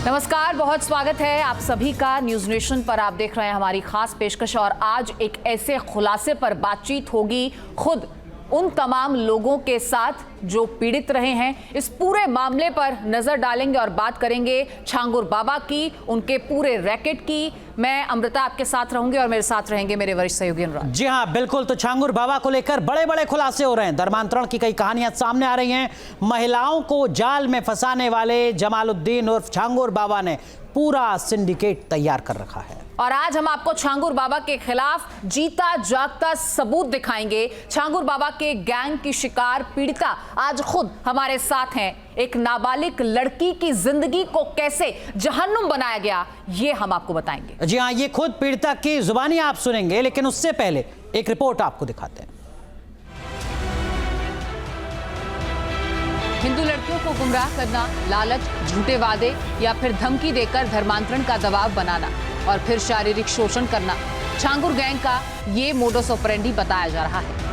नमस्कार, बहुत स्वागत है आप सभी का न्यूज नेशन पर। आप देख रहे हैं हमारी खास पेशकश और आज एक ऐसे खुलासे पर बातचीत होगी खुद उन तमाम लोगों के साथ जो पीड़ित रहे हैं। इस पूरे मामले पर नजर डालेंगे और बात करेंगे छांगुर बाबा की, उनके पूरे रैकेट की। मैं अमृता आपके साथ रहूंगी और मेरे साथ रहेंगे मेरे वरिष्ठ सहयोगी अनुराग। जी हाँ, बिल्कुल। तो छांगुर बाबा को लेकर बड़े बड़े खुलासे हो रहे हैं। धर्मांतरण की कई कहानियां सामने आ रही हैं। महिलाओं को जाल में फंसाने वाले जमालुद्दीन उर्फ छांगुर बाबा ने पूरा सिंडिकेट तैयार कर रखा है और आज हम आपको छांगुर बाबा के खिलाफ जीता जागता सबूत दिखाएंगे। छांगुर बाबा के गैंग की शिकार पीड़िता आज खुद हमारे साथ हैं। एक नाबालिग लड़की की जिंदगी को कैसे जहन्नुम बनाया गया, ये हम आपको बताएंगे। जी हाँ, ये खुद पीड़िता की जुबानी आप सुनेंगे, लेकिन उससे पहले एक रिपोर्ट आपको दिखाते हैं। हिंदू लड़कियों को गुमराह करना, लालच, झूठे वादे या फिर धमकी देकर धर्मांतरण का दबाव बनाना और फिर शारीरिक शोषण करना छांगुर गैंग का ये मोडस ऑपरेंडी बताया जा रहा है।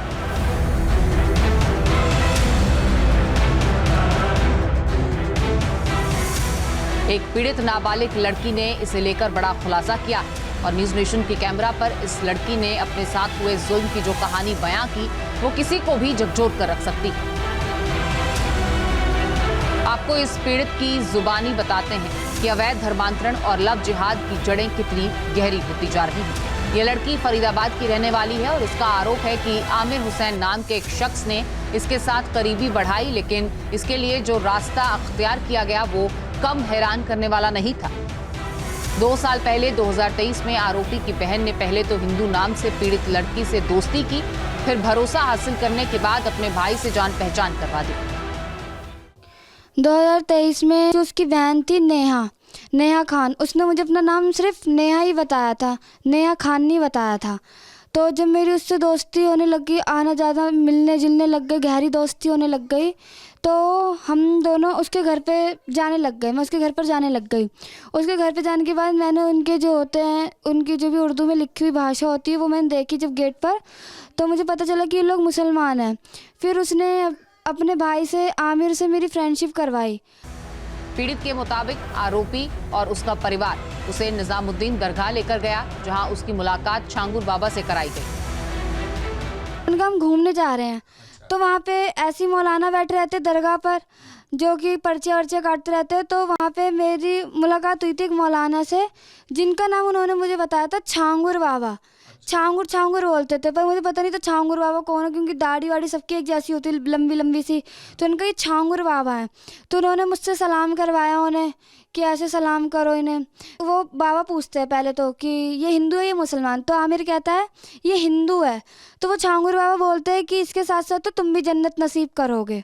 एक पीड़ित नाबालिग लड़की ने इसे लेकर बड़ा खुलासा किया और न्यूज नेशन के कैमरा पर इस लड़की ने अपने साथ हुए जुल्म की जो कहानी बयां की वो किसी को भी झकझोर कर रख सकती है। आपको इस पीड़ित की जुबानी बताते हैं कि अवैध धर्मांतरण और लव जिहाद की जड़ें कितनी गहरी होती जा रही हैं। ये लड़की फरीदाबाद की रहने वाली है और इसका आरोप है कि आमिर हुसैन नाम के एक शख्स ने इसके साथ करीबी बढ़ाई, लेकिन इसके लिए जो रास्ता अख्तियार किया गया वो कम हैरान करने वाला नहीं था। 2 साल पहले 2023 में आरोपी की बहन ने पहले तो हिंदू नाम से पीड़ित लड़की से दोस्ती की, फिर भरोसा हासिल करने के बाद अपने भाई से जान पहचान करवा दी। 2023 में जो उसकी बहन थी नेहा खान, उसने मुझे अपना नाम सिर्फ नेहा ही बताया था, नेहा खान नहीं बताया था। तो जब मेरी उससे दोस्ती होने लगी, आना ज़्यादा मिलने जुलने लग गए, गहरी दोस्ती होने लग गई, तो हम दोनों उसके घर पे जाने लग गए। मैं उसके घर पर जाने लग गई। उसके घर पे जाने के बाद मैंने उनके जो होते हैं, उनकी जो भी उर्दू में लिखी हुई भाषा होती है वो मैंने देखी जब गेट पर, तो मुझे पता चला कि ये लोग मुसलमान हैं। फिर उसने अपने भाई से, आमिर से मेरी फ्रेंडशिप करवाई। पीड़ित के मुताबिक आरोपी और उसका परिवार उसे निजामुद्दीन दरगाह लेकर गया, जहां उसकी मुलाकात छांगुर बाबा से कराई गई। उनका हम घूमने जा रहे हैं तो वहाँ पे ऐसी मौलाना बैठे रहते दरगाह पर जो कि पर्चे वर्चे काटते रहते हैं। तो वहाँ पे मेरी मुलाकात हुई थी एक मौलाना से, जिनका नाम उन्होंने मुझे बताया था छांगुर बाबा। छांगुर बोलते थे, पर मुझे पता नहीं था छांगुर बाबा कौन है, क्योंकि दाढ़ी वाड़ी सबकी एक जैसी होती है, लंबी लंबी सी। तो उनका ये छांगुर बाबा है। तो उन्होंने मुझसे सलाम करवाया उन्हें कि ऐसे सलाम करो इन्हें। वो बाबा पूछते हैं पहले तो कि ये हिंदू है ये मुसलमान, तो आमिर कहता है ये हिंदू है। तो वो छांगुर बाबा बोलते हैं कि इसके साथ साथ तो तुम भी जन्नत नसीब करोगे।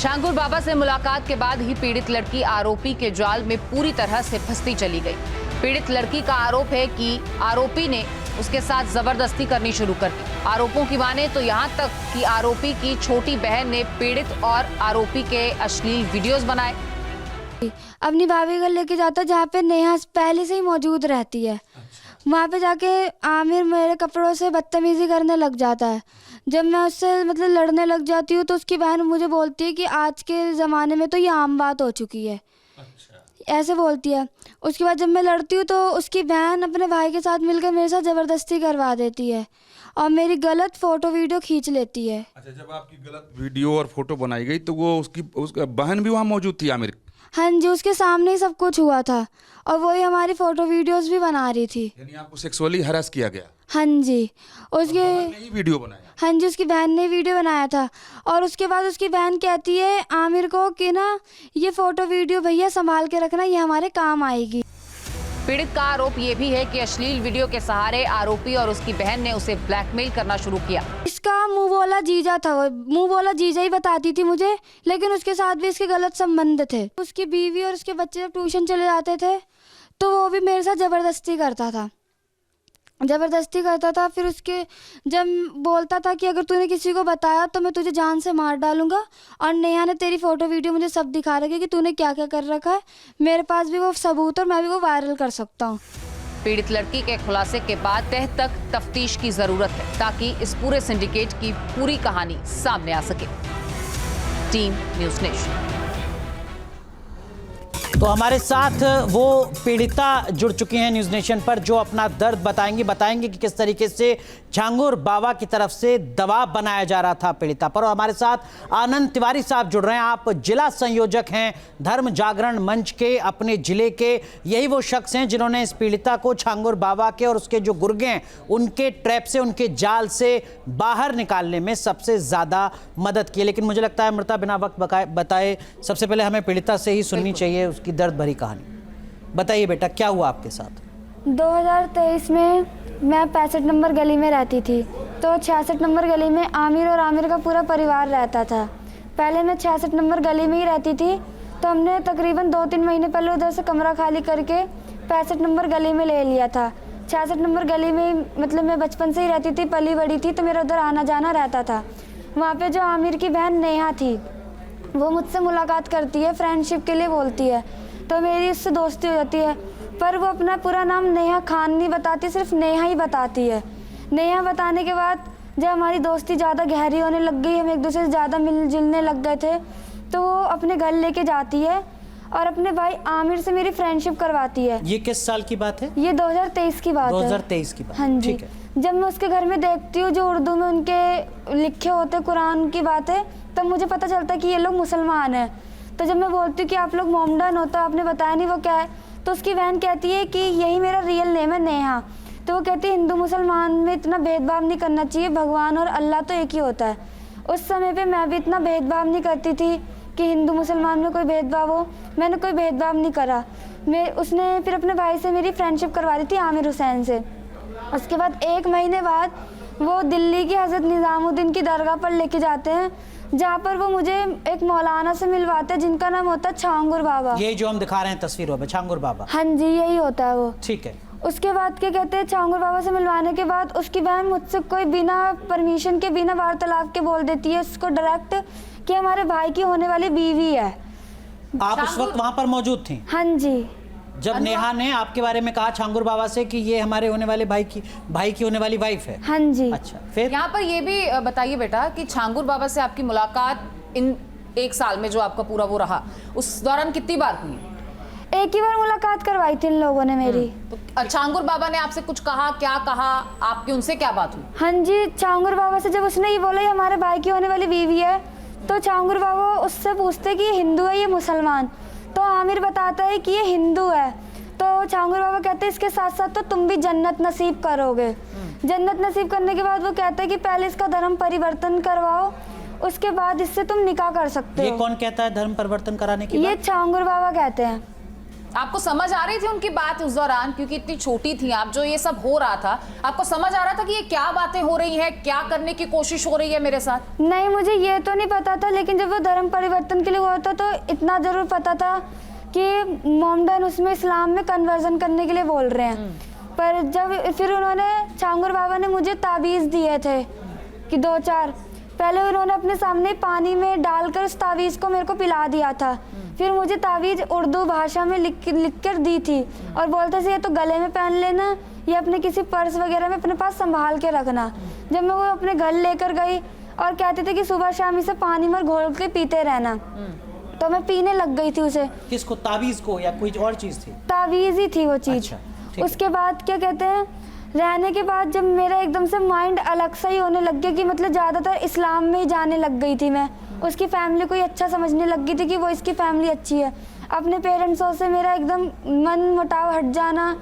छांगुर बाबा से मुलाकात के बाद ही पीड़ित लड़की आरोपी के जाल में पूरी तरह से फंसती चली गई। पीड़ित लड़की का आरोप है कि आरोपी ने उसके साथ जबरदस्ती करनी शुरू कर दी। आरोपों की माने तो यहाँ तक कि आरोपी की छोटी बहन ने पीड़ित और आरोपी के अश्लील वीडियोस बनाए। अपनी भाभी घर लेके जाता जहाँ पे नेहा पहले से ही मौजूद रहती है। वहाँ पे जाके आमिर मेरे कपड़ों से बदतमीजी करने लग जाता है। जब मैं उससे मतलब लड़ने लग जाती हूँ तो उसकी बहन मुझे बोलती है कि आज के ज़माने में तो ये आम बात हो चुकी है। ऐसे बोलती है। उसके बाद जब मैं लड़ती हूँ तो उसकी बहन अपने भाई के साथ मिलकर मेरे साथ ज़बरदस्ती करवा देती है और मेरी गलत फ़ोटो वीडियो खींच लेती है। अच्छा, जब आपकी गलत वीडियो और फोटो बनाई गई तो वो उसका बहन भी वहाँ मौजूद थी आमिर? हाँ जी, उसके सामने ही सब कुछ हुआ था और वही हमारी फ़ोटो वीडियोस भी बना रही थी। यानी आपको सेक्सुअली हरास किया गया? हाँ जी, उसके ही वीडियो बनाया? हाँ जी, उसकी बहन ने वीडियो बनाया था। और उसके बाद उसकी बहन कहती है आमिर को कि ना ये फ़ोटो वीडियो भैया संभाल के रखना, ये हमारे काम आएगी। पीड़ित का आरोप ये भी है कि अश्लील वीडियो के सहारे आरोपी और उसकी बहन ने उसे ब्लैकमेल करना शुरू किया। इसका मुंह बोला जीजा था, वो मुंह बोला जीजा ही बताती थी मुझे, लेकिन उसके साथ भी इसके गलत संबंध थे। उसकी बीवी और उसके बच्चे जब ट्यूशन चले जाते थे तो वो भी मेरे साथ ज़बरदस्ती करता था। फिर उसके जब बोलता था कि अगर तूने किसी को बताया तो मैं तुझे जान से मार डालूंगा, और नेहा ने तेरी फ़ोटो वीडियो मुझे सब दिखा रखी कि तूने क्या क्या कर रखा है, मेरे पास भी वो सबूत और मैं भी वो वायरल कर सकता हूँ। पीड़ित लड़की के खुलासे के बाद तह तक तफ्तीश की जरूरत है ताकि इस पूरे सिंडिकेट की पूरी कहानी सामने आ सके। Team news nation. तो हमारे साथ वो पीड़िता जुड़ चुकी हैं न्यूज़ नेशन पर, जो अपना दर्द बताएंगी कि किस तरीके से झांगुर बाबा की तरफ से दबाव बनाया जा रहा था पीड़िता पर। और हमारे साथ आनंद तिवारी साहब जुड़ रहे हैं। आप जिला संयोजक हैं धर्म जागरण मंच के अपने जिले के। यही वो शख्स हैं जिन्होंने इस पीड़िता को झांगुर बाबा के और उसके जो गुर्गे हैं उनके ट्रैप से, उनके जाल से बाहर निकालने में सबसे ज्यादा मदद की। लेकिन मुझे लगता है अमृता, बिना वक्त बताए सबसे पहले हमें पीड़िता से ही सुननी चाहिए उसकी दर्द भरी कहानी। बताइए बेटा, क्या हुआ आपके साथ? 2023 में मैं 65 नंबर गली में रहती थी, तो 66 नंबर गली में आमिर और आमिर का पूरा परिवार रहता था। पहले मैं 66 नंबर गली में ही रहती थी, तो हमने तकरीबन 2-3 महीने पहले उधर से कमरा खाली करके 65 नंबर गली में ले लिया था। 66 नंबर गली में मतलब मैं बचपन से ही रहती थी, पली बड़ी थी, तो मेरा उधर आना जाना रहता था। वहाँ पे जो आमिर की बहन नेहा थी वो मुझसे मुलाकात करती है, फ्रेंडशिप के लिए बोलती है, तो मेरी उससे दोस्ती हो जाती है। पर वो अपना पूरा नाम नेहा खान नहीं बताती, सिर्फ नेहा ही बताती है। नेहा बताने के बाद जब हमारी दोस्ती ज़्यादा गहरी होने लग गई, हम एक दूसरे से ज़्यादा मिल जुलने लग गए थे, तो वो अपने घर लेके जाती है और अपने भाई आमिर से मेरी फ्रेंडशिप करवाती है। ये किस साल की बात है? ये 2023 की बात है। 2023 की बात। हाँ जी। ठीक है। जब मैं उसके घर में देखती हूँ जो उर्दू में उनके लिखे होते कुरान की बातें, तब मुझे पता चलता है कि ये लोग मुसलमान हैं। तो जब मैं बोलती हूँ कि आप लोग मोमडन हो, तो आपने बताया नहीं वो क्या है, तो उसकी बहन कहती है कि यही मेरा रियल नेम है नेहा। तो वो कहती है हिंदू मुसलमान में इतना भेदभाव नहीं करना चाहिए, भगवान और अल्लाह तो एक ही होता है। उस समय पे मैं भी इतना भेदभाव नहीं करती थी कि हिंदू मुसलमान में कोई भेदभाव हो, मैंने कोई भेदभाव नहीं करा। उसने फिर अपने भाई से मेरी फ्रेंडशिप करवा दी थी, आमिर हुसैन से। उसके बाद 1 महीने बाद वो दिल्ली की हज़रत निज़ामुद्दीन की दरगाह पर लेके जाते हैं, जहाँ पर वो मुझे एक मौलाना से मिलवाते हैं जिनका नाम होता है झांगुर बाबा। ये जो हम दिखा रहे हैं तस्वीरों में, झांगुर बाबा। हाँ जी, यही होता है वो। ठीक है। उसके बाद क्या कहते हैं, झांगुर बाबा से मिलवाने के बाद उसकी बहन मुझसे कोई बिना परमिशन के, बिना वार्तालाप के बोल देती है उसको डायरेक्ट कि हमारे भाई की होने वाली बीवी है। आप उस वक्त वहाँ पर मौजूद थी? हाँ जी। जब नेहा ने आपके बारे में कहा झांगुर बाबा से कि ये हमारे होने वाले भाई की होने वाली वाइफ है? हाँ जी। अच्छा, फिर यहाँ पर ये भी बताइए बेटा कि झांगुर बाबा से आपकी मुलाकात इन 1 साल में जो आपका पूरा वो रहा, उस दौरान कितनी बार हुई? एक ही बार मुलाकात करवाई थी इन लोगों ने मेरी। तो झांगुर बाबा ने आपसे कुछ कहा, क्या कहा, आपकी उनसे क्या बात हुई? हाँ जी, झांगुर बाबा से जब उसने ये बोला ये हमारे भाई की होने वाली बीवी है, तो झांगुर बाबा उससे पूछते कि ये हिंदू है ये मुसलमान, तो आमिर बताता है कि ये हिंदू है। तो झांगुर बाबा कहते हैं इसके साथ साथ तो तुम भी जन्नत नसीब करोगे। जन्नत नसीब करने के बाद वो कहते हैं कि पहले इसका धर्म परिवर्तन करवाओ, उसके बाद इससे तुम निकाह कर सकते हो। ये कौन कहता है धर्म परिवर्तन कराने की बात? ये झांगुर बाबा कहते हैं। आपको समझ आ रही थी उनकी बात उस दौरान, क्योंकि इतनी छोटी थी आप, जो ये सब हो रहा था आपको समझ आ रहा था कि ये क्या बातें हो रही हैं, क्या करने की कोशिश हो रही है मेरे साथ? नहीं, मुझे ये तो नहीं पता था, लेकिन जब वो धर्म परिवर्तन के लिए हुआ था तो इतना जरूर पता था कि मोमडन उसमें इस्लाम में कन्वर्जन करने के लिए बोल रहे हैं। पर जब फिर उन्होंने, झांगुर बाबा ने मुझे ताबीज़ दिए थे कि 2-4, पहले उन्होंने अपने सामने पानी में डालकर उस तावीज़ को मेरे को पिला दिया था। फिर मुझे तावीज़ उर्दू भाषा में लिख कर दी थी और बोलते थे ये तो गले में पहन लेना, ये अपने किसी पर्स वगैरह में अपने पास संभाल के रखना। जब मैं वो अपने घर लेकर गई और कहते थे कि सुबह शाम इसे पानी में घोल के पीते रहना, तो मैं पीने लग गई थी उसे। किसको, ताबीज़ को या कोई और चीज़ थी? तावीज़ ही थी वो चीज़। अच्छा, उसके बाद क्या कहते हैं, रहने के बाद जब मेरा एकदम से माइंड अलग सा ही होने लग गया कि मतलब ज़्यादातर इस्लाम में ही जाने लग गई थी मैं। उसकी फैमिली को ही अच्छा समझने लग गई थी कि वो इसकी फैमिली अच्छी है। अपने पेरेंट्सों से मेरा एकदम मन मुटाव हट जाना,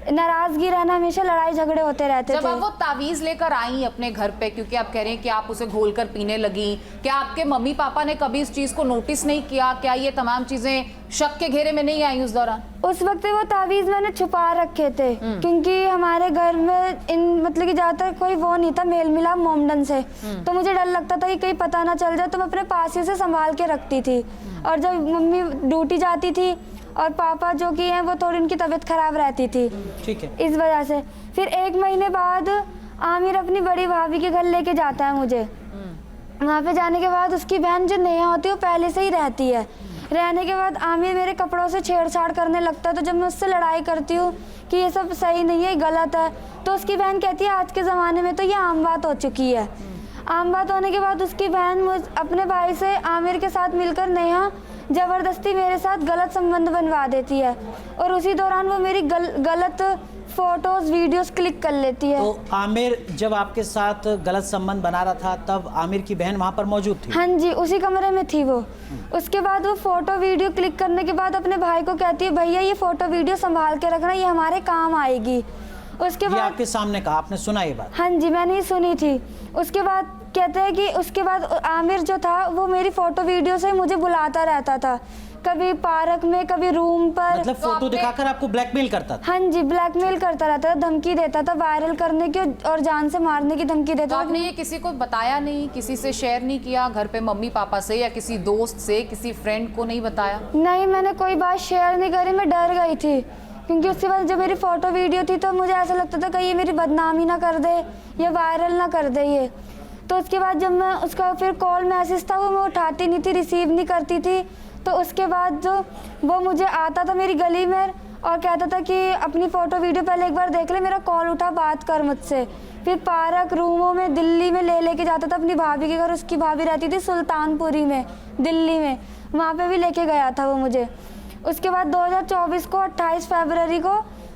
नाराज़गी रहना, हमेशा लड़ाई झगड़े होते रहते थे। जब आप वो तावीज़ लेकर आई अपने घर पे, क्योंकि आप कह रहे हैं कि आप उसे घोलकर पीने लगी, क्या आपके मम्मी पापा ने कभी इस चीज़ को नोटिस नहीं किया? क्या ये तमाम चीज़ें शक के घेरे में नहीं आई उस दौरान? उस वक्त वो तावीज़ मैंने छुपा रखे थे, क्योंकि हमारे घर में मतलब कि ज़्यादातर कोई वो नहीं था मेल मिलाप मोमडन से, तो मुझे डर लगता था कि कहीं पता ना चल जाए, तो मैं अपने पास ही से संभाल के रखती थी। और जब मम्मी ड्यूटी जाती थी और पापा जो कि हैं वो थोड़ी उनकी तबीयत खराब रहती थी, ठीक है, इस वजह से। फिर 1 महीने बाद आमिर अपनी बड़ी भाभी के घर लेके जाता है मुझे। वहाँ पे जाने के बाद उसकी बहन जो नेहा होती है वो पहले से ही रहती है। रहने के बाद आमिर मेरे कपड़ों से छेड़छाड़ करने लगता है, तो जब मैं उससे लड़ाई करती हूँ कि ये सब सही नहीं है, गलत है, तो उसकी बहन कहती है आज के ज़माने में तो ये आम बात हो चुकी है। आम बात होने के बाद उसकी बहन अपने भाई से आमिर के साथ मिलकर नेहा ज़बरदस्ती मेरे साथ गलत संबंध बनवा देती है और उसी दौरान वो मेरी गलत फोटोज वीडियोस क्लिक कर लेती है। तो आमिर जब आपके साथ गलत संबंध बना रहा था तब आमिर की बहन वहाँ पर मौजूद थी? हाँ जी, उसी कमरे में थी वो। उसके बाद वो फोटो वीडियो क्लिक करने के बाद अपने भाई को कहती है भैया ये फोटो वीडियो संभाल के रखना, ये हमारे काम आएगी। उसके बाद आपके सामने कहा, आपने सुना ये बात? हाँ जी, मैंने ही सुनी थी। उसके बाद कहते हैं कि उसके बाद आमिर जो था वो मेरी फोटो वीडियो से मुझे बुलाता रहता था, कभी पार्क में, कभी रूम पर। मतलब फोटो दिखाकर आपको ब्लैकमेल करता था? हाँ जी, ब्लैकमेल करता रहता था, धमकी देता था वायरल करने की और जान से मारने की धमकी देता तो था। आपने ये किसी को बताया नहीं, किसी से शेयर नहीं किया, घर पे मम्मी पापा से या किसी दोस्त से, किसी फ्रेंड को नहीं बताया? नहीं, मैंने कोई बात शेयर नहीं करी, मैं डर गई थी क्योंकि उसके बाद जब मेरी फोटो वीडियो थी तो मुझे ऐसा लगता था कहीं ये मेरी बदनामी ना कर दे या वायरल ना कर दे ये। तो उसके बाद जब मैं उसका फिर कॉल मैसेज था वो मैं उठाती नहीं थी, रिसीव नहीं करती थी। तो उसके बाद जो वो मुझे आता था मेरी गली में और कहता था कि अपनी फ़ोटो वीडियो पहले एक बार देख ले, मेरा कॉल उठा, बात कर मुझसे। फिर पार्क, रूमों में, दिल्ली में लेके जाता था अपनी भाभी के घर। उसकी भाभी रहती थी सुल्तानपुरी में, दिल्ली में, वहाँ पे भी लेके गया था वो मुझे। उसके बाद 2024 को 28 फरवरी को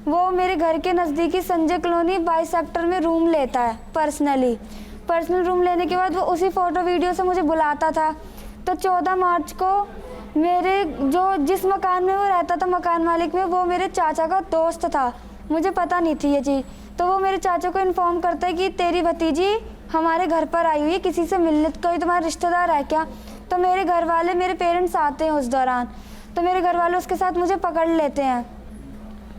वो मेरे घर के नज़दीकी संजय कॉलोनी 22 सेक्टर में रूम लेता है पर्सनल रूम लेने के बाद वो उसी फ़ोटो वीडियो से मुझे बुलाता था। तो 14 मार्च को मेरे जिस मकान में वो रहता था, मकान मालिक में, वो मेरे चाचा का दोस्त था, मुझे पता नहीं थी ये चीज़। तो वो मेरे चाचा को इन्फॉर्म करता है कि तेरी भतीजी हमारे घर पर आई हुई है, किसी से मिलने, कोई तुम्हारा रिश्तेदार है क्या? तो मेरे घर वाले, मेरे पेरेंट्स आते हैं उस दौरान, तो मेरे घर वाले उसके साथ मुझे पकड़ लेते हैं।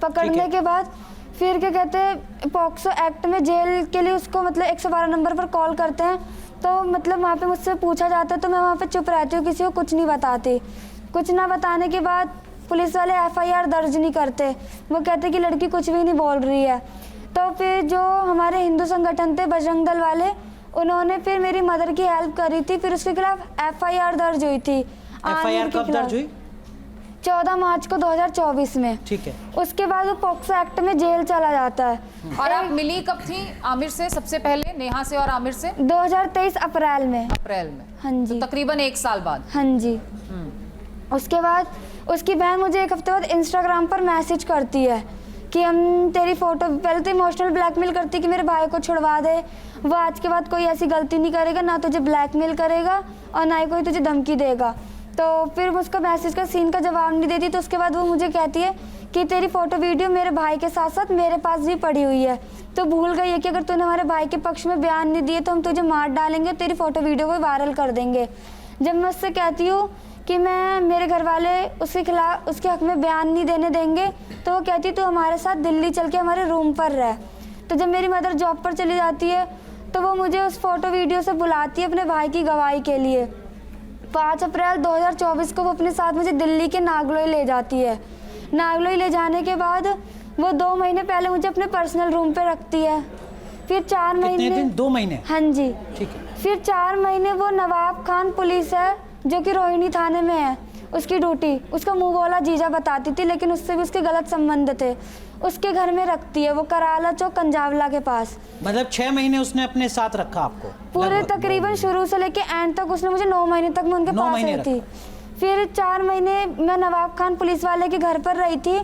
पकड़ने के बाद फिर क्या कहते हैं, पॉक्सो एक्ट में जेल के लिए उसको मतलब 112 नंबर पर कॉल करते हैं। तो मतलब वहाँ पे मुझसे पूछा जाता है तो मैं वहाँ पे चुप रहती हूँ, किसी को कुछ नहीं बताती। कुछ ना बताने के बाद पुलिस वाले FIR दर्ज नहीं करते, वो कहते कि लड़की कुछ भी नहीं बोल रही है। तो फिर जो हमारे हिंदू संगठन थे बजरंग दल वाले, उन्होंने फिर मेरी मदर की हेल्प करी थी, फिर उसके खिलाफ FIR दर्ज हुई थी। FIR कब दर्ज हुई? 14 मार्च को 2024 में। ठीक है। उसके बाद वो पॉक्सो एक्ट में जेल चला जाता है। और आप मिली कब थी आमिर से सबसे पहले, नेहा से और आमिर से? 2023 अप्रैल में। अप्रैल में? हाँ जी। तो तकरीबन 1 साल बाद? हाँ जी। उसके बाद उसकी बहन मुझे 1 हफ्ते बाद इंस्टाग्राम पर मैसेज करती है कि हम तेरी फ़ोटो, पहले तो इमोशनल ब्लैकमेल करती कि मेरे भाई को छुड़वा दे, वो आज के बाद कोई ऐसी गलती नहीं करेगा, ना तुझे ब्लैकमेल करेगा और ना ही कोई तुझे धमकी देगा। तो फिर मैं उसका मैसेज का सीन का जवाब नहीं देती। तो उसके बाद वो मुझे कहती है कि तेरी फ़ोटो वीडियो मेरे भाई के साथ साथ मेरे पास भी पड़ी हुई है, तो भूल गई है कि अगर तूने हमारे भाई के पक्ष में बयान नहीं दिए तो हम तुझे मार डालेंगे, तेरी फ़ोटो वीडियो को वायरल कर देंगे। जब मैं उससे कहती हूँ कि मेरे घर वाले उसके खिलाफ, उसके हक में बयान नहीं देने देंगे, तो वो कहती तू हमारे साथ दिल्ली चल के हमारे रूम पर रह। तो जब मेरी मदर जॉब पर चली जाती है तो वो मुझे उस फ़ोटो वीडियो से बुलाती है अपने भाई की गवाही के लिए। 5 अप्रैल 2024 को वो अपने साथ मुझे दिल्ली के नागलोई ले जाती है। नागलोई ले जाने के बाद वो 2 महीने पहले मुझे अपने पर्सनल रूम पे रखती है। फिर 4 महीने। 2 महीने? हाँ जी। ठीक है। फिर 4 महीने वो नवाब खान पुलिस है जो कि रोहिणी थाने में है, उसकी ड्यूटी उसका मुँह बोला जीजा बताती थी, लेकिन उससे भी उसके गलत संबंध थे। उसके घर में रखती है, वो कराला चौक कंजावला के पास। मतलब 6 महीने उसने अपने साथ रखा आपको? पूरे तकरीबन शुरू से लेके एंड तक उसने मुझे 9 महीने तक मैं उनके पास रही थी। फिर 4 महीने मैं नवाब खान पुलिस वाले के घर पर रही थी।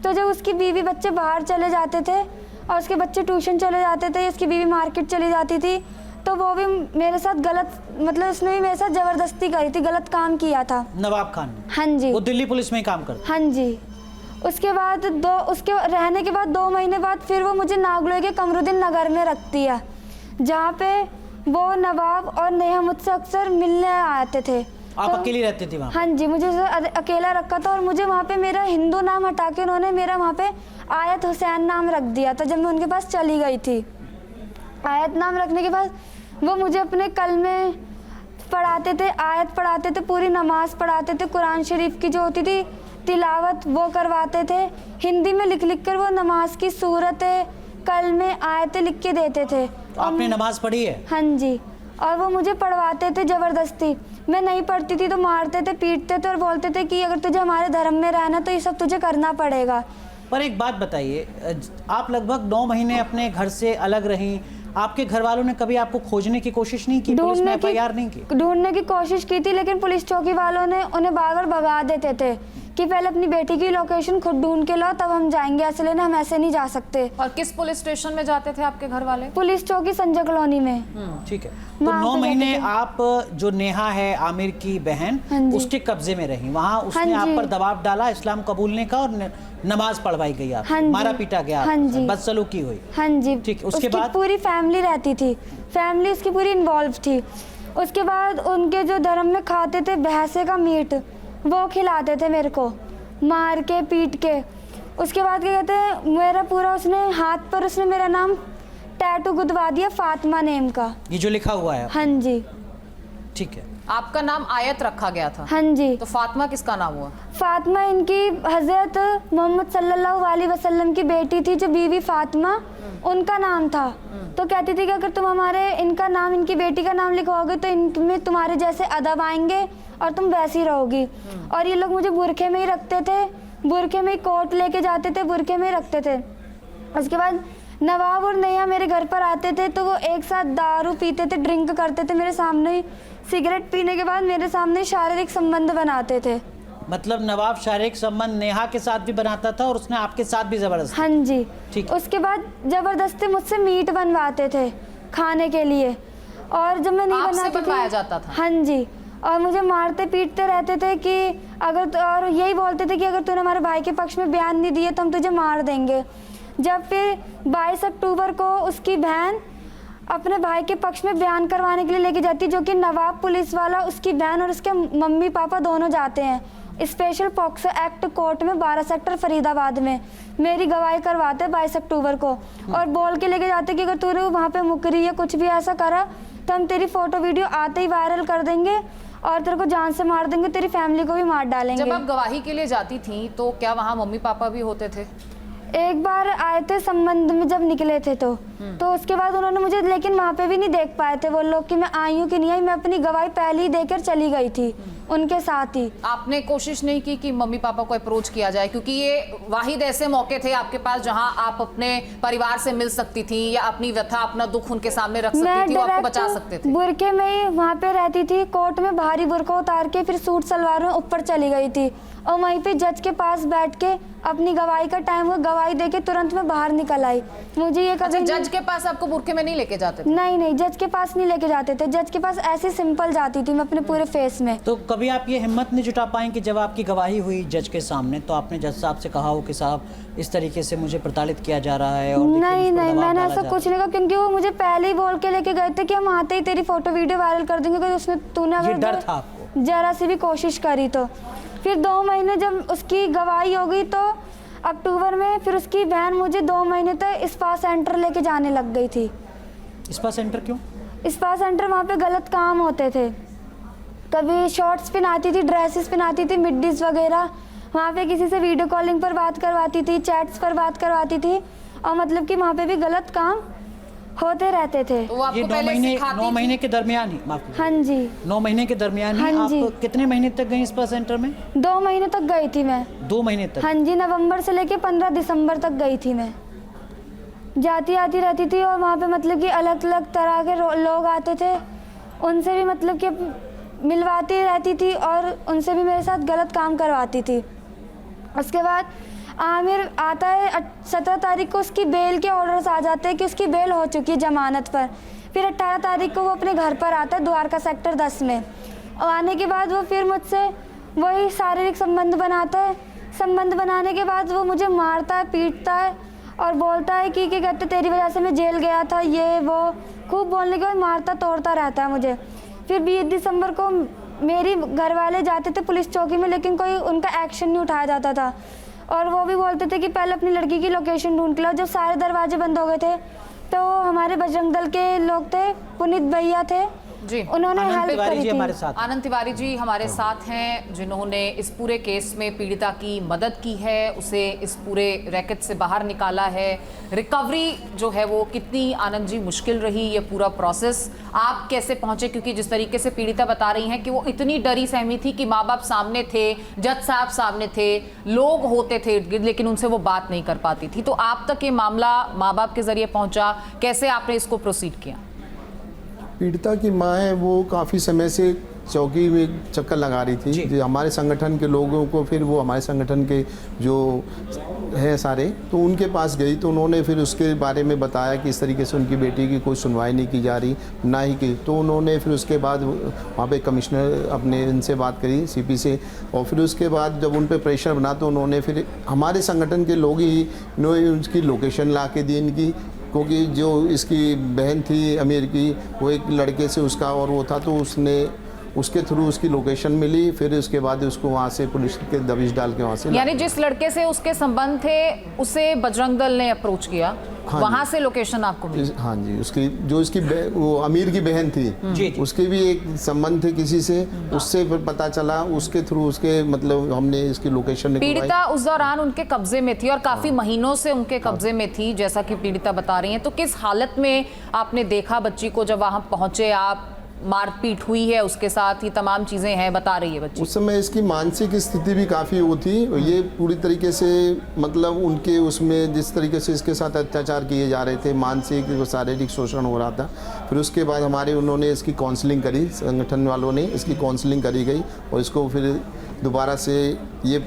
तो जब उसकी बीवी बच्चे बाहर चले जाते थे और उसके बच्चे ट्यूशन चले जाते थे, उसकी बीवी मार्केट चली जाती थी, तो वो भी मेरे साथ गलत, मतलब उसने भी मेरे साथ ज़बरदस्ती करी थी, गलत काम किया था नवाब खान ने? हाँ जी। वो दिल्ली पुलिस में ही काम करता? हाँ जी। उसके बाद उसके रहने के बाद 2 महीने बाद फिर वो मुझे नागलोई के कमरुद्दीन नगर में रखती है, जहाँ पे वो नवाब और नेहा मुझसे अक्सर मिलने आते थे। आप अकेली रहती थी वहाँ? हाँ जी, मुझे अकेला रखा था और मुझे वहाँ पे मेरा हिंदू नाम हटा के उन्होंने मेरा वहाँ पे आयत हुसैन नाम रख दिया था जब मैं उनके पास चली गई थी। आयत नाम रखने के बाद वो मुझे अपने कलमे पढ़ाते थे, आयत पढ़ाते थे, पूरी नमाज पढ़ाते थे, कुरान शरीफ की जो होती थी तिलावत वो करवाते थे। हिंदी में लिख लिख कर वो नमाज की सूरतें, कलमे, आयतें लिख के देते थे। आपने नमाज पढ़ी है? हाँ जी। और वो मुझे पढ़वाते थे ज़बरदस्ती। मैं नहीं पढ़ती थी तो मारते थे, पीटते थे और बोलते थे कि अगर तुझे हमारे धर्म में रहना तो ये सब तुझे करना पड़ेगा। पर एक बात बताइए, आप लगभग 9 महीने अपने घर से अलग रहीं, आपके घर वालों ने कभी आपको खोजने की कोशिश नहीं की? पुलिस ने एफआईआर नहीं की? ढूंढने की कोशिश की थी, लेकिन पुलिस चौकी वालों ने उन्हें बार-बार भगा देते थे कि पहले अपनी बेटी की लोकेशन खुद ढूंढ के लाओ, तब हम जाएंगे, ऐसे लेने हम ऐसे नहीं जा सकते। और किस पुलिस स्टेशन में जाते थे आपके घर वाले? पुलिस चौकी संजय कॉलोनी में। ठीक है। तो वहाँ 9 पे महीने जाते थे। आप, जो नेहा है आमिर की बहन, हाँ जी। उसके कब्जे में रही, वहाँ उसने हाँ आप जी। पर दबाव डाला इस्लाम कबूलने का और नमाज पढ़वाई गई, आप हाँ जी। मारा पीटा गया, हाँ जी। बदसलूकी हुई। हाँ जी। ठीक, उसके उसकी बाद? पूरी फैमिली रहती थी, फैमिली उसकी पूरी इन्वॉल्व थी। उसके बाद उनके जो धर्म में खाते थे भैंसे का मीट, वो खिलाते थे मेरे को मार के पीट के। उसके बाद क्या कहते हैं, मेरा पूरा उसने हाथ पर उसने मेरा नाम टैटू गुदवा दिया फातिमा नेम का। ये जो लिखा हुआ है? हाँ जी। ठीक है। आपका नाम आयत रखा गया था? हाँ जी। तो फातिमा किसका नाम हुआ? फातिमा इनकी हजरत मोहम्मद सल्लल्लाहु अलैहि वसल्लम की बेटी थी, जो बीवी फातिमा, उनका नाम था। तो कहती थी कि अगर तुम हमारे इनका नाम, इनकी बेटी का नाम लिखवाओगे तो इनमें तुम्हारे जैसे अदब आएंगे और तुम वैसी रहोगी। और ये लोग मुझे बुरखे में ही रखते थे, बुरखे में ही कोट लेके जाते थे, बुरखे में ही रखते थे। उसके बाद नवाब और नैया मेरे घर पर आते थे तो वो एक साथ दारू पीते थे, ड्रिंक करते थे मेरे सामने ही। सिगरेट पीने के बाद मेरे सामने शारीरिक संबंध बनाते थे। मतलब नवाब शारीरिक संबंध नेहा के साथ भी बनाता था और उसने आपके साथ भी जबरदस्ती? हाँ जी। ठीक। उसके बाद जबरदस्ती मुझसे मीट बनवाते थे खाने के लिए, और जब मैं नहीं आपसे बनाती बनवाया थी, जाता था? हाँ जी। और मुझे मारते पीटते रहते थे कि अगर, और यही बोलते थे कि अगर तूने हमारे भाई के पक्ष में बयान नहीं दिए तो हम तुझे मार देंगे। जब फिर 22 अक्टूबर को उसकी बहन अपने भाई के पक्ष में बयान करवाने के लिए लेके जाती, जो कि नवाब पुलिस वाला, उसकी बहन और उसके मम्मी पापा दोनों जाते हैं स्पेशल पॉक्सो एक्ट कोर्ट में 12 सेक्टर फरीदाबाद में, मेरी गवाही करवाते 22 अक्टूबर को, और बोल के लेके जाते कि अगर तूने वहाँ पे मुकरी या कुछ भी ऐसा करा तो हम तेरी फोटो वीडियो आते ही वायरल कर देंगे और तेरे को जान से मार देंगे, तेरी फैमिली को भी मार डालेंगे। जब आप गवाही के लिए जाती थी तो क्या वहाँ मम्मी पापा भी होते थे? एक बार आए थे संबंध में जब निकले थे तो उसके बाद उन्होंने मुझे, लेकिन वहाँ पे भी नहीं देख पाए थे वो लोग कि मैं आई हूँ कि नहीं आई। मैं अपनी गवाही पहले ही देकर चली गई थी उनके साथ ही। आपने कोशिश नहीं की कि मम्मी पापा को अप्रोच किया जाए, क्योंकि ये वाहिद ऐसे मौके थे आपके पास जहां आप अपने परिवार से मिल सकती थी या अपनी व्यथा, अपना दुख उनके सामने रख सकती थी, वो आपको बचा सकते थे? बुरखे में ही वहाँ पे रहती थी, कोर्ट में भारी बुरका उतार के फिर सूट सलवार में ऊपर चली गई थी, और वहीं पे जज के पास बैठ के अपनी गवाही का टाइम हुआ, गवाही देके तुरंत मैं बाहर निकल आई। मुझे ये कभी जज के पास आपको बुरखे में नहीं लेके जाते थे? नहीं, जज के पास नहीं लेके जाते थे। जज के पास ऐसे सिंपल जाती थी मैं अपने पूरे फेस में। तो कभी आप ये हिम्मत नहीं जुटा पाए कि जब आपकी गवाही हुई जज के सामने तो आपने जज साहब से कहा हो कि साहब इस तरीके से मुझे प्रताड़ित किया जा रहा है? और नहीं, मैंने ऐसा कुछ नहीं कहा, क्योंकि वो मुझे पहले ही बोल के लेके गए थे कि हम आते ही तेरी फोटो वीडियो वायरल कर देंगे, क्योंकि उसमें तूने ये डर अगर था आपको? जरा सी भी कोशिश करी तो। फिर 2 महीने जब उसकी गवाही हो गई तो अक्टूबर में फिर उसकी बहन मुझे 2 महीने तक स्पा सेंटर लेके जाने लग गई थी। स्पा सेंटर क्यों? स्पा सेंटर वहाँ पे गलत काम होते थे, कभी शॉर्ट्स पहनाती थी, ड्रेसेस पहनाती थी, मिडीज वगैरह, वहाँ पे किसी से वीडियो कॉलिंग पर बात करवाती थी, चैट्स पर बात करवाती थी, और मतलब कि वहाँ पे भी गलत काम होते रहते थे। तो वो आपको ये 9 पहले महीने सिखाती 9 थी? महीने के दरमियान ही? माफ कीजिए। हाँ जी। 9 महीने के दरमियान ही हाँ जी। आप कितने महीने तक गई स्पा सेंटर में? 2 महीने तक गई थी मैं। 2 महीने तक? हाँ जी, नवंबर से लेके 15 दिसंबर तक गई थी मैं। जाती आती रहती थी, और वहाँ पे मतलब कि अलग अलग तरह के लोग आते थे, उनसे भी मतलब कि मिलवाती रहती थी और उनसे भी मेरे साथ गलत काम करवाती थी। उसके बाद आमिर आता है 17 तारीख को, उसकी बेल के ऑर्डर्स आ जाते हैं कि उसकी बेल हो चुकी है जमानत पर। फिर 18 तारीख को वो अपने घर पर आता है द्वारका सेक्टर 10 में, और आने के बाद वो फिर मुझसे वही शारीरिक संबंध बनाता है। संबंध बनाने के बाद वो मुझे मारता है, पीटता है और बोलता है कि क्या कहते तेरी वजह से मैं जेल गया था, ये वो खूब बोलने के बाद मारता तोड़ता रहता है मुझे। फिर 20 दिसंबर को मेरी घर वाले जाते थे पुलिस चौकी में, लेकिन कोई उनका एक्शन नहीं उठाया जाता था, और वो भी बोलते थे कि पहले अपनी लड़की की लोकेशन ढूंढ के लाओ। जब सारे दरवाजे बंद हो गए थे तो हमारे बजरंग दल के लोग थे, पुनीत भैया थे, जी। उन्होंने आनंद हेल्प तिवारी करी जी थी। हमारे साथ हैं। आनंद तिवारी जी हमारे साथ हैं, जिन्होंने इस पूरे केस में पीड़िता की मदद की है, उसे इस पूरे रैकेट से बाहर निकाला है। रिकवरी जो है वो कितनी, आनंद जी, मुश्किल रही ये पूरा प्रोसेस? आप कैसे पहुंचे? क्योंकि जिस तरीके से पीड़िता बता रही हैं कि वो इतनी डरी सहमी थी कि माँ बाप सामने थे, जज साहब सामने थे, लोग होते थे इर्द गिर्द, लेकिन उनसे वो बात नहीं कर पाती थी। तो आप तक ये मामला माँ बाप के जरिए पहुंचा, कैसे आपने इसको प्रोसीड किया? पीड़िता की माँ है, वो काफ़ी समय से चौकी में चक्कर लगा रही थी। जो हमारे संगठन के लोगों को, फिर वो हमारे संगठन के जो हैं सारे, तो उनके पास गई, तो उन्होंने फिर उसके बारे में बताया कि इस तरीके से उनकी बेटी की कोई सुनवाई नहीं की जा रही, ना ही की। तो उन्होंने फिर उसके बाद वहाँ पे कमिश्नर अपने इनसे बात करी, सीपी से, और फिर उसके बाद जब उन पे प्रेशर बना तो उन्होंने फिर हमारे संगठन के लोग ही उसकी लोकेशन ला के दी इनकी, क्योंकि जो इसकी बहन थी अमीर की, वो एक लड़के से उसका और वो था, तो उसने उसके थ्रू उसकी लोकेशन मिली। फिर उसके बाद उसको वहाँ से पुलिस के दबिश डाल के वहाँ से, यानी जिस लड़के से उसके संबंध थे उसे बजरंग दल ने अप्रोच किया, हाँ वहाँ से लोकेशन आपको मिली? हाँ जी, उसकी जो इसकी वो अमीर की बहन थी, उसके भी एक संबंध थे किसी से, उससे फिर पता चला, उसके थ्रू उसके मतलब हमने इसकी लोकेशन निकलवाई। पीड़िता उस दौरान उनके कब्जे में थी और काफी महीनों से उनके कब्जे में थी, जैसा कि पीड़िता बता रही हैं। तो किस हालत में आपने देखा बच्ची को जब वहां पहुंचे आप? मारपीट हुई है उसके साथ, ये तमाम चीजें हैं, बता रही है बच्ची। उस समय इसकी मानसिक स्थिति भी काफ़ी वो थी, ये पूरी तरीके से मतलब उनके उसमें जिस तरीके से इसके साथ अत्याचार किए जा रहे थे, मानसिक व शारीरिक शोषण हो रहा था। फिर उसके बाद उन्होंने इसकी काउंसलिंग करी, संगठन वालों ने इसकी काउंसलिंग करी गई, और इसको फिर दोबारा से ये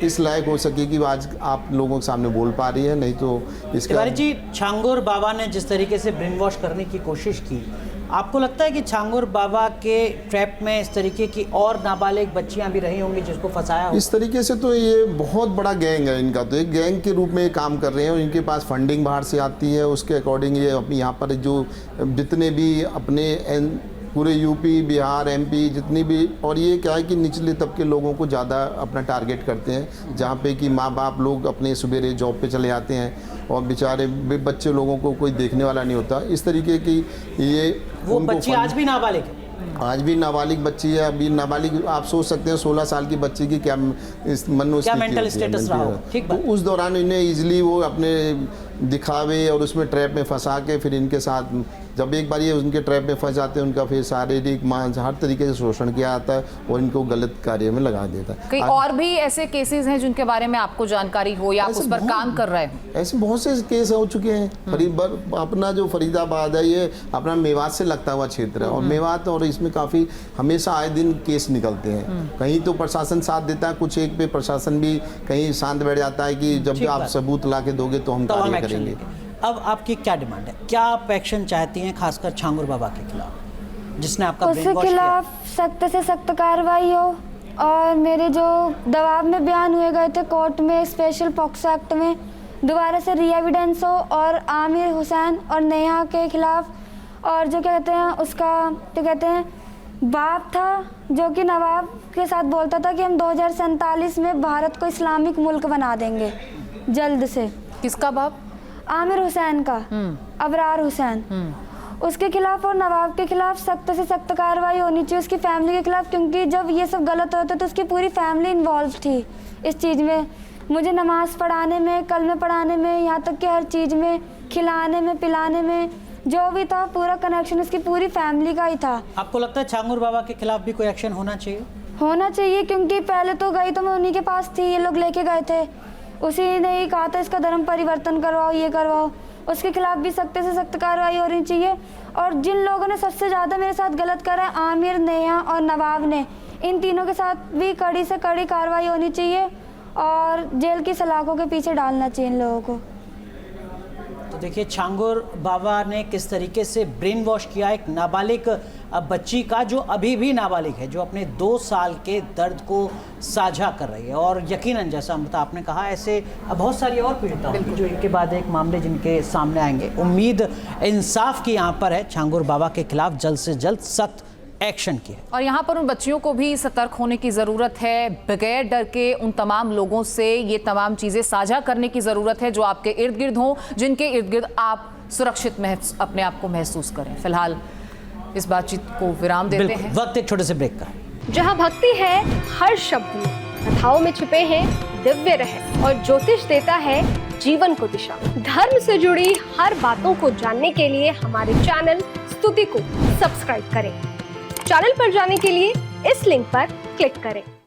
इस लायक हो सके कि आज आप लोगों के सामने बोल पा रही है। नहीं तो इसका तिवारी जी, छांगुर बाबा ने जिस तरीके से ब्रेन वॉश करने की कोशिश की, आपको लगता है कि छांगुर बाबा के ट्रैप में इस तरीके की और नाबालिग बच्चियां भी रही होंगी जिसको फंसाया हो? इस तरीके से तो ये बहुत बड़ा गैंग है इनका, तो एक गैंग के रूप में काम कर रहे हैं, और इनके पास फंडिंग बाहर से आती है, उसके अकॉर्डिंग ये यहाँ पर जो जितने भी अपने पूरे यूपी, बिहार, एमपी जितनी भी, और ये क्या है कि निचले तबके लोगों को ज़्यादा अपना टारगेट करते हैं, जहाँ पे कि माँ बाप लोग अपने सवेरे जॉब पे चले जाते हैं और बेचारे बच्चे लोगों को कोई देखने वाला नहीं होता। इस तरीके की ये वो बच्ची आज भी नाबालिग है? आज भी नाबालिग बच्ची है। अभी नाबालिग आप सोच सकते हैं 16 साल की बच्ची की क्या मनोस्थिति, क्या मेंटल स्टेटस रहा हो। ठीक तो उस दौरान इन्हें इजीली वो अपने दिखावे और उसमें ट्रैप में फंसा के फिर इनके साथ जब एक बार ये उनके ट्रैप में फंस जाते हैं, उनका फिर शारीरिक मानसिक हर तरीके से शोषण किया जाता है और इनको गलत कार्य में लगा देता है। कई और भी ऐसे केसेस हैं जिनके बारे में आपको जानकारी हो या आप उस पर काम कर रहे हो? ऐसे बहुत से केस हो चुके हैं। अपना जो फरीदाबाद है ये अपना मेवात से लगता हुआ क्षेत्र है, और मेवात और इसमें काफ़ी हमेशा आए दिन केस निकलते हैं। कहीं तो प्रशासन साथ देता है, कुछ एक पे प्रशासन भी कहीं शांत बैठ जाता है कि जब आप सबूत ला के दोगे तो हम कार्य करेंगे। अब आपकी क्या डिमांड है, क्या आप एक्शन चाहती हैं, खासकर छांगुर बाबा के खिलाफ जिसने आपका उसके खिलाफ सख्त से सख्त कार्रवाई हो, और मेरे जो दबाव में बयान हुए गए थे कोर्ट में स्पेशल पॉक्सो एक्ट में, दोबारा से री एविडेंस हो, और आमिर हुसैन और नेहा के खिलाफ, और जो कहते हैं उसका क्या कहते हैं बाप था जो कि नवाब के साथ बोलता था कि हम 2047 में भारत को इस्लामिक मुल्क बना देंगे जल्द से। किसका बाप? आमिर हुसैन का, अबरार हुसैन, उसके खिलाफ और नवाब के खिलाफ सख्त से सख्त कार्रवाई होनी चाहिए, उसकी फैमिली के खिलाफ, क्योंकि जब ये सब गलत होता तो उसकी पूरी फैमिली इन्वॉल्व थी इस चीज़ में। मुझे नमाज पढ़ाने में, कलमे पढ़ाने में, यहाँ तक कि हर चीज़ में, खिलाने में, पिलाने में, जो भी था पूरा कनेक्शन उसकी पूरी फैमिली का ही था। आपको लगता है छांगुर बाबा के खिलाफ भी कोई एक्शन होना चाहिए? होना चाहिए, क्योंकि पहले तो गई तो मैं उन्हीं के पास थी, ये लोग लेके गए थे, उसी ने ही कहा था इसका धर्म परिवर्तन करवाओ, ये करवाओ। उसके खिलाफ भी सख्त से सख्त कार्रवाई होनी चाहिए। और जिन लोगों ने सबसे ज़्यादा मेरे साथ गलत करा है, आमिर, नेहा और नवाब ने, इन तीनों के साथ भी कड़ी से कड़ी कार्रवाई होनी चाहिए और जेल की सलाखों के पीछे डालना चाहिए इन लोगों को। तो देखिए छांगुर बाबा ने किस तरीके से ब्रेन वॉश किया एक नाबालिग बच्ची का, जो अभी भी नाबालिग है, जो अपने 2 साल के दर्द को साझा कर रही है। और यकीनन जैसा अमृता आपने कहा, ऐसे बहुत सारी और पीड़िता होंगी जो एक के बाद एक मामले जिनके सामने आएंगे। उम्मीद इंसाफ की यहाँ पर है, छांगुर बाबा के खिलाफ जल्द से जल्द सख्त एक्शन किया। और यहाँ पर उन बच्चियों को भी सतर्क होने की ज़रूरत है, बगैर डर के उन तमाम लोगों से ये तमाम चीज़ें साझा करने की ज़रूरत है जो आपके इर्द गिर्द हों, जिनके इर्द गिर्द आप सुरक्षित अपने आप को महसूस करें। फिलहाल इस बातचीत को विराम देते हैं। वक्त एक छोटे से ब्रेक का। जहाँ भक्ति है हर शब्द में, कथाओं में छिपे हैं दिव्य रहस्य और ज्योतिष देता है जीवन को दिशा। धर्म से जुड़ी हर बातों को जानने के लिए हमारे चैनल स्तुति को सब्सक्राइब करें। चैनल पर जाने के लिए इस लिंक पर क्लिक करें।